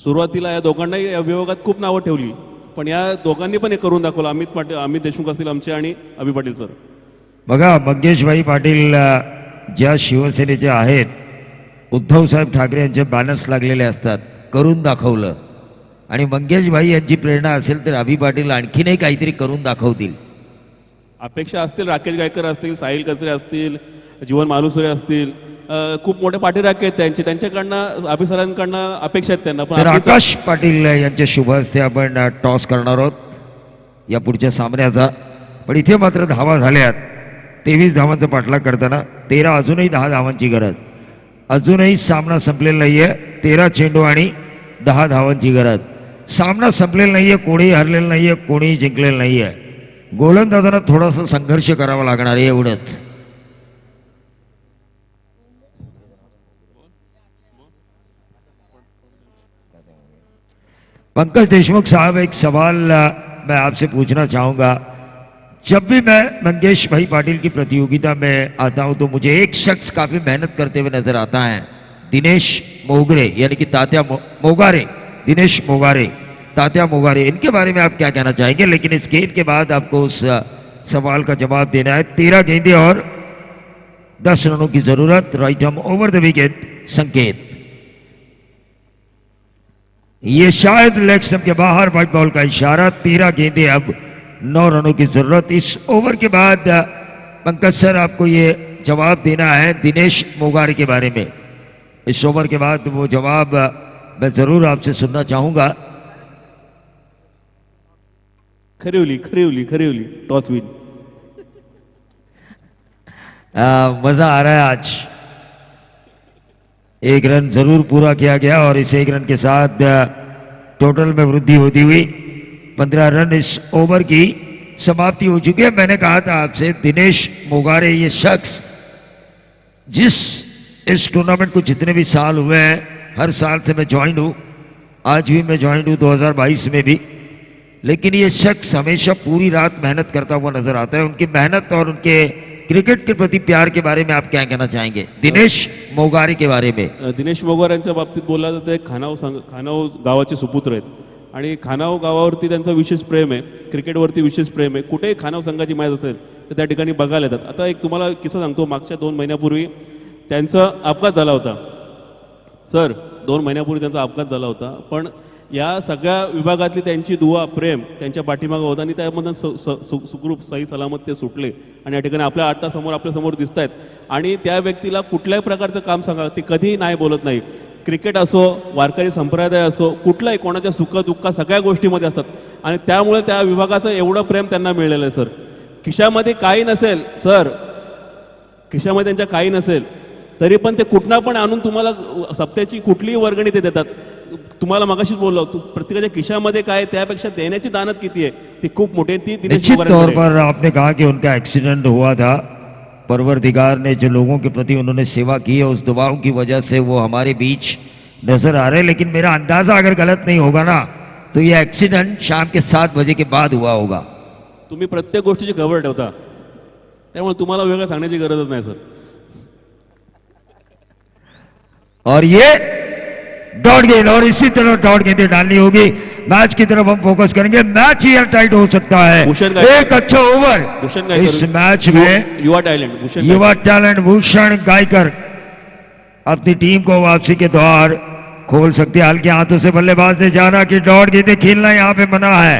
सुरुवातीला या दोघांनाही या विभागात खूप नावं ठेवली, पण या दोघांनी पण हे करून दाखवलं। अमित देशमुख असतील आमचे आणि अभि पाटील सर। बघा मंगेशभाई पाटील ज्या शिवसेनेचे आहेत, उद्धव साहेब ठाकरे यांचे बॅनर्स लागलेले असतात, करून दाखवलं। आणि मंगेशभाई यांची प्रेरणा असेल तर अभि पाटील आणखीनही काहीतरी करून दाखवतील। अपेक्षा असतील, राकेश गायकर असतील, साहिल कचरे असतील, जीवन मालुसरे असतील, खूप मोठे पाठीराखे आहेत त्यांच्याकडनं, अभि सरांकडनं अपेक्षा आहेत त्यांना। तर आकाश पाटील यांच्या शुभ हस्ते आपण टॉस करणार आहोत या पुढच्या सामन्याचा। पण इथे मात्र धावा झाल्यात, 23 धावांचा पाठलाग करताना 13, अजूनही 10 धावांची गरज। अजूनही सामना संपलेला नाहीये, 13 चेंडू आणि 10 धावांची गरज। सामना संपलेला नाहीये, कोणीही हरलेलं नाहीये, कोणीही जिंकलेलं नाहीये। गोलंदाजांना थोडासा संघर्ष करावा लागणार आहे, एवढंच। पंकज देशमुख साहब, एक सवाल मैं आपसे पूछना चाहूंगा। जब भी मैं मंगेश भाई पाटिल की प्रतियोगिता में आता हूं तो मुझे एक शख्स काफी मेहनत करते हुए नजर आता है, दिनेश मोगरे, यानी कि तात्या मोगारे, दिनेश मोगारे, तात्या मोगारे। इनके बारे में आप क्या कहना चाहेंगे? लेकिन इस गेंद के बाद आपको उस सवाल का जवाब देना है। 13 गेंदें और 10 रनों की जरूरत। Right arm over the wicket संकेत। ये शायद लेग स्टंप के बाहर, व्हाइट बॉल का इशारा। 13 गेंदें, अब 9 रनों की जरूरत। इस ओवर के बाद पंकज सर आपको ये जवाब देना है दिनेश मोगारे के बारे में। इस ओवर के बाद वो जवाब मैं जरूर आपसे सुनना चाहूंगा। खरीवली टॉस विन। मजा आ रहा है आज। 1 रन जरूर पूरा किया गया और इस 1 रन के साथ टोटल में वृद्धि होती हुई 15 रन इस ओवर की समाप्ति हो चुकी है। मैंने कहा था आपसे दिनेश मोगारे, ये शख्स जिस इस टूर्नामेंट को जितने भी साल हुए हैं, हर साल से मैं ज्वाइन हूं, आज भी मैं ज्वाइन हूं 2022 में भी, लेकिन ये शख्स हमेशा पूरी रात मेहनत करता हुआ नजर आता है। उनकी मेहनत और उनके क्रिकेट के प्रति प्यार के बारे में आप क्या कहना चाहेंगे दिनेश मोगारे के बारे में? दिनेश मोगारे यांच्या बाबतीत बोलला तर ते खानाव गावाचे सुपुत्र आहेत आणि खानाव गावावरती त्यांचं विशेष प्रेम आहे, क्रिकेटवरती विशेष प्रेम आहे। कुठेही खानाव संघाची मॅच असेल तर त्या ठिकाणी बघायला येतात। आता एक तुम्हाला किस्सा सांगतो, मागच्या 2 महिन्यापूर्वी त्यांचा अपघात झाला होता सर, 2 महिन्यापूर्वी त्यांचा अपघात झाला होता, पण या सगळ्या विभागातली त्यांची दुवा, प्रेम त्यांच्या पाठीमागं होता आणि त्यामधून सुखरूप सही सलामत ते सुटले आणि या ठिकाणी आपल्या आपल्यासमोर दिसत आहेत। आणि त्या व्यक्तीला कुठल्याही प्रकारचं काम सांगा, ते कधीही नाही बोलत नाही। क्रिकेट असो, वारकरी संप्रदाय असो, कुठलाही कोणाच्या सुख दुःख सगळ्या गोष्टीमध्ये असतात आणि त्यामुळे त्या विभागाचं एवढं प्रेम त्यांना मिळालेलं आहे सर। खिशामध्ये काही नसेल सर, खिशामध्ये त्यांच्या काही नसेल तरी पण ते कुठनं पण आणून तुम्हाला सप्त्याची कुठलीही वर्गणी ते देतात। तुम्हाला मगाशीच बोललो, प्रत्येकाच्या खिशामध्ये काय, त्यापेक्षा देण्याची दानत किती आहे ती खूप मोठी आहे। ती निश्चित तौर पर आपने कहा कि उनका एक्सीडेंट हुआ था, परवरदिगार ने जो लोगों के प्रति उन्होंने सेवा की है, उस दुआओं की वजह से वो हमारे बीच नजर आ रहे हैं। लेकिन मेरा अंदाजा अगर गलत नहीं होगा ना तो ये एक्सीडेंट शाम के 7 बजे के बाद हुआ होगा। तुम्ही प्रत्येक गोष्टीची खबर ठेवता, त्यामुळे तुम्हाला वेगळं सांगण्याची गरजच नाही सर. और ये डॉट गेंद, और इसी तरह डॉट गेंदें डालनी होगी. मैच की तरफ हम फोकस करेंगे. मैच ही टाइट हो सकता है. भूषण एक अच्छा ओवर भूषण इस मैच में. युवा टैलेंट भूषण युवा टैलेंट भूषण गायकर अपनी टीम को वापसी के द्वार खोल सकते हैं. हल्के हाथों से बल्लेबाज ने जाना कि डॉट गेंदें खेलना यहाँ पे मना है.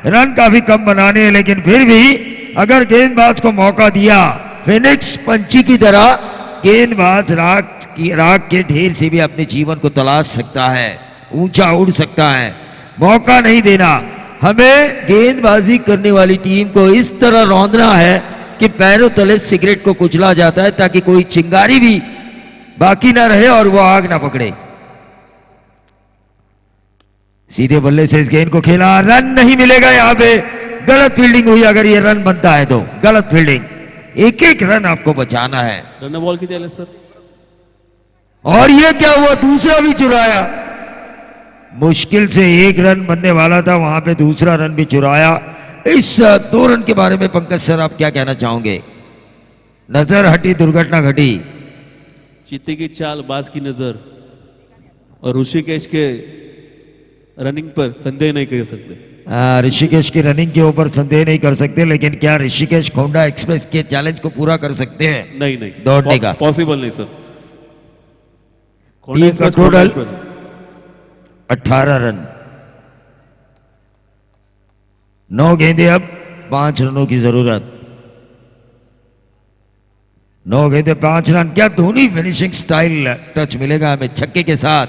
रन काफी कम बनाने हैं, लेकिन फिर भी अगर गेंदबाज को मौका दिया, फिनिक्स पंची की तरह गेंदबाज राख के ढेर से भी अपने जीवन को तलाश सकता है, ऊंचा उड़ सकता है. मौका नहीं देना. हमें गेंदबाजी करने वाली टीम को इस तरह रौंदना है कि पैरों तले सिगरेट को कुचला जाता है, ताकि कोई चिंगारी भी बाकी ना रहे और वो आग ना पकड़े. सीधे बल्ले से इस गेंद को खेला. रन नहीं मिलेगा यहाँ पे. गलत फील्डिंग हुई. अगर ये रन बनता है तो गलत फील्डिंग. एक एक रन आपको बचाना है. रन बॉल किती आले सर? और ये क्या हुआ, दूसरा भी चुराया. मुश्किल से एक रन बनने वाला था, वहां पे दूसरा रन भी चुराया. इस 2 रन के बारे में पंकज सर आप क्या कहना चाहोगे? नजर हटी, दुर्घटना घटी. चीते की चाल, बाज की नजर और ऋषिकेश के रनिंग पर संदेह नहीं कर सकते. ऋषिकेश की रनिंग के ऊपर संदेह नहीं कर सकते, लेकिन क्या ऋषिकेश खोंडा एक्सप्रेस के चैलेंज को पूरा कर सकते हैं? नहीं नहीं, दौड़ने का पॉसिबल नहीं सर. टीम का टोटल 18 रन. 9 गेंदे, अब 5 रनों की जरूरत. 9 गेंदे 5 रन. क्या धोनी फिनिशिंग स्टाइल टच मिलेगा हमें छक्के के साथ?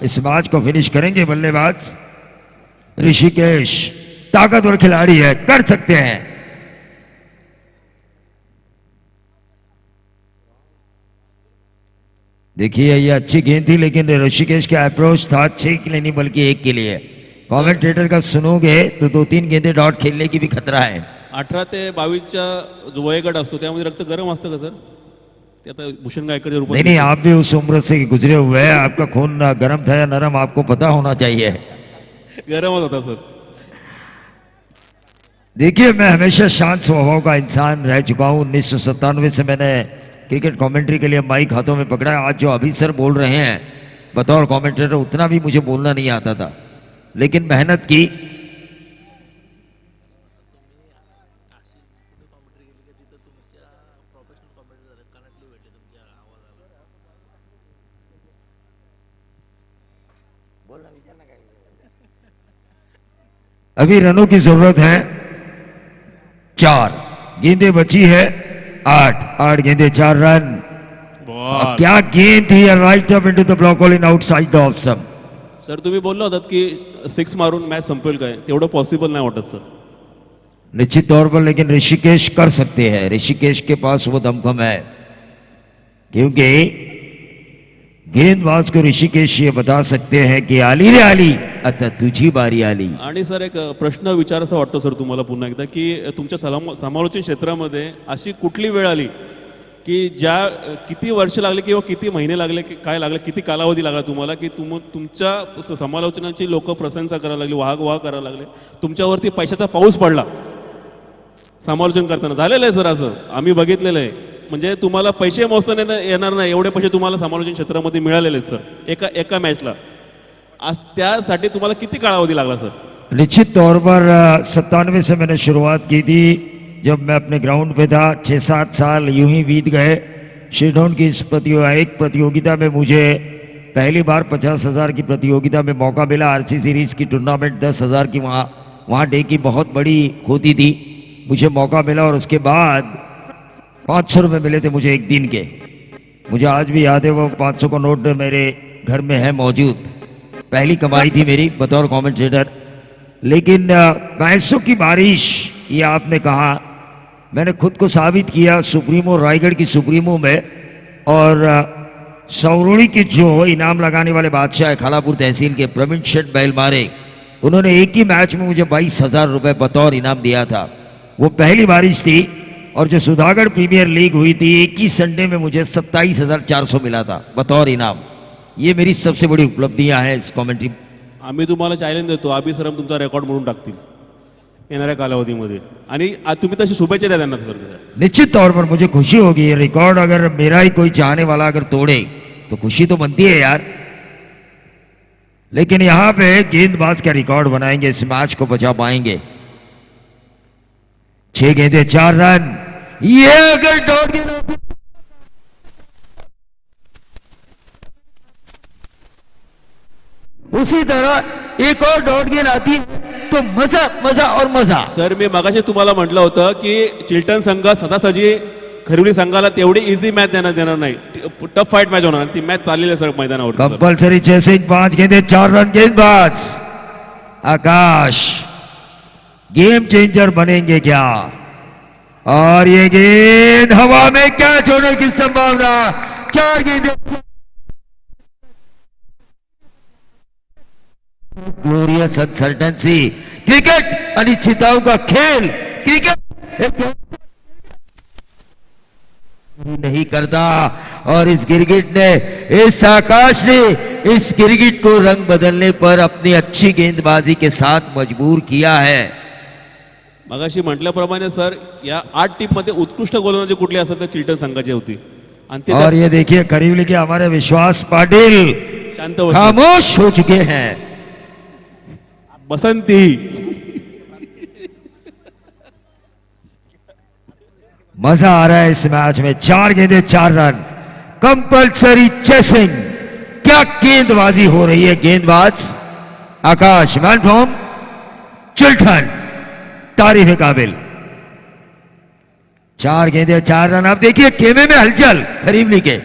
इस मैच को फिनिश करेंगे बल्लेबाज ऋषिकेश. ताकतवर खिलाड़ी है, कर सकते हैं. देखिए ये अच्छी गेंद थी, लेकिन ऋषिकेश का अप्रोच था 6 के लिए नहीं बल्कि 1 के लिए. कमेंटेटर का सुनोगे तो 2-3 गेंदे डॉट खेलने की भी खतरा है. 18 ते 22च्या जो वयोगट असतो त्यामध्ये रक्त गरम असतं का सर? ते आता भूषण गायकरच्या रूपात नहीं, आप भी उस उम्र से गुजरे हुए हैं. आपका खून गर्म था या नरम आपको पता होना चाहिए. गरमच होता सर. देखिए मैं हमेशा शांत स्वभाव का इंसान रह चुका हूं. 1997 से मैंने क्रिकेट कमेंट्री के लिए माइक हाथों में पकड़ा है. आज जो अभी सर बोल रहे हैं बतौर कमेंटेटर, उतना भी मुझे बोलना नहीं आता था, लेकिन मेहनत की. अभी रनों की जरूरत है 4. गेंदें बची है 8 गेंदें 4 रन. क्या गेंद थी, right up into the block whole in outside off stump. Sir तुम्ही बोलला होतात की 6 मारून मॅच संपेल काय, तेवढं पॉसिबल नाही वाटत सर. निश्चित तौर पर, लेकिन ऋषिकेश कर सकते हैं. ऋषिकेश के पास वो दमखम है, क्योंकि गेंदबाज को ऋषिकेश ये बता सकते हैं कि आली रे आली, आता तुझी बारी आली. आणि सर एक प्रश्न विचारायचा वाटतो सर तुम्हाला पुन्हा एकदा की तुमच्या समालोचन क्षेत्रामध्ये अशी कुठली वेळ आली की ज्या किती वर्ष लागले किंवा किती महिने लागले की काय लागले, किती कालावधी लागला तुम्हाला की तुमच्या समालोचनाची लोक प्रशंसा करायला लागली, वाह करायला लागले, तुमच्यावरती पैशाचा पाऊस पडला समालोचन करताना? झालेलं आहे सर असं, आम्ही बघितलेलं आहे. म्हणजे तुम्हाला पैसे मोजता येणार नाही एवढे पैसे तुम्हाला समालोचन क्षेत्रामध्ये मिळालेले आहेत सर एका मॅचला. आज त्यासाठी तुम्हाला किती कालावधी लागला सर? निश्चित तौर पर 97 से मैंने शुरुआत की थी, जब मैं अपने ग्राउंड पे था. 6-7 साल यूं ही बीत गए. शेडोन की इस प्रतियोगिता में मुझे पहली बार 50,000 की प्रतियोगिता में मौका मिला. आरसी सीरीज की टूर्नामेंट 10,000 की वहाँ डे की बहुत बड़ी होती थी. मुझे मौका मिला और उसके बाद 500 रुपये मिले थे मुझे एक दिन के. मुझे आज भी याद है, वो 500 का नोट मेरे घर में है मौजूद. पहली कमाई थी मेरी बतौर कमेंटेटर. लेकिन पैसों की बारिश, ये आपने कहा, मैंने खुद को साबित किया सुप्रीमो, रायगढ़ की सुप्रीमो में. और सौरुणी की जो इनाम लगाने वाले बादशाह है खालापुर तहसील के, प्रवीण शेठ बैलमारे, उन्होंने एक ही मैच में मुझे 22,000 रुपये बतौर इनाम दिया था. वो पहली बारिश थी. और जो सुधागढ़ प्रीमियर लीग हुई थी, एक ही संडे में मुझे 27,400 मिला था बतौर इनाम. ये मेरी सबसे बड़ी उपलब्धियां हैं इस कमेंट्री. आम्ही तुम्हाला चॅलेंज देतो, अभि सरम तुमचा रेकॉर्ड म्हणून टाकतील. येणाऱ्या कालावधीमध्ये. आणि तुम्ही तशी शुभेच्छा द्या त्यांना सर. निश्चित तौर पर मुझे खुशी होगी, ये रिकॉर्ड अगर मेरा ही कोई चाहने वाला अगर तोड़े तो खुशी तो बनती है यार, लेकिन यहां पे गेंदबाज का रिकॉर्ड बनाएंगे, इस मैच को बचा पाएंगे. 6 गेंदे 4 रन. ये अगर डॉट गेंद उसी तरह एक और डॉट गेंद आती है तो मजा मजा और मजा. सर मी मगाशी तुम्हाला म्हटलं होतं की चिल्टन संघ सजासजी खरिवली संघाला तेवढी इझी मॅच देणार नाही, टफ फाईट मॅच होणार. ती मॅच चाललेली आहे सर मैदानावर. Compulsory chasing. 5 गेंदे 4 रन. गेंदबाज आकाश गेम चेंजर बनेंगे क्या? और ये गेंद हवा में कैच होने की संभावना. 4 गेंदे. ग्लोरियस अनसर्टन्सी. क्रिकेट अनिश्चितताओं का खेल. क्रिकेट नहीं करता और इस गिरगिट ने, इस आकाश ने इस गिरगिट को रंग बदलने पर अपनी अच्छी गेंदबाजी के साथ मजबूर किया है. मगाशी म्हटल्याप्रमाणे सर या 8 टीम मध्ये उत्कृष्ट गोलंदाजी कुठली असेल तर चिल्टन संघाची होती. आणि और ये देखिए करीबली के हमारे विश्वास पाटिल शांत खामोश हो चुके हैं. बसंती. मजा आ रहा है इस मैच में. 4 गेंदे 4 रन. Compulsory chasing. क्या गेंदबाजी हो रही है. गेंदबाज आकाश मैन फ्रॉम चिल्टन तारीफ काबिल. 4 गेंदे 4 रन. आप देखिए खेमे में हलचल खरीबली के.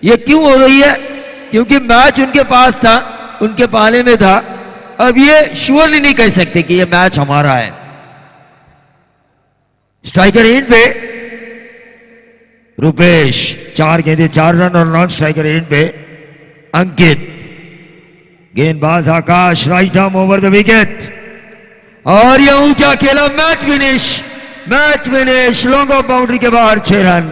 ये क्यों हो रही है? क्योंकि मैच उनके पास था, उनके पाले में था. अब ये श्योरली नहीं कह सकते कि ये मैच हमारा है. स्ट्राइकर एंड पे रुपेश. 4 गेंदे 4 रन और नॉन स्ट्राइकर एंड पे अंकित. गेंदबाज Akash right arm over the wicket और यह ऊंचा खेला. Match finish. Match finish. Long off boundary के बाहर 6 रन.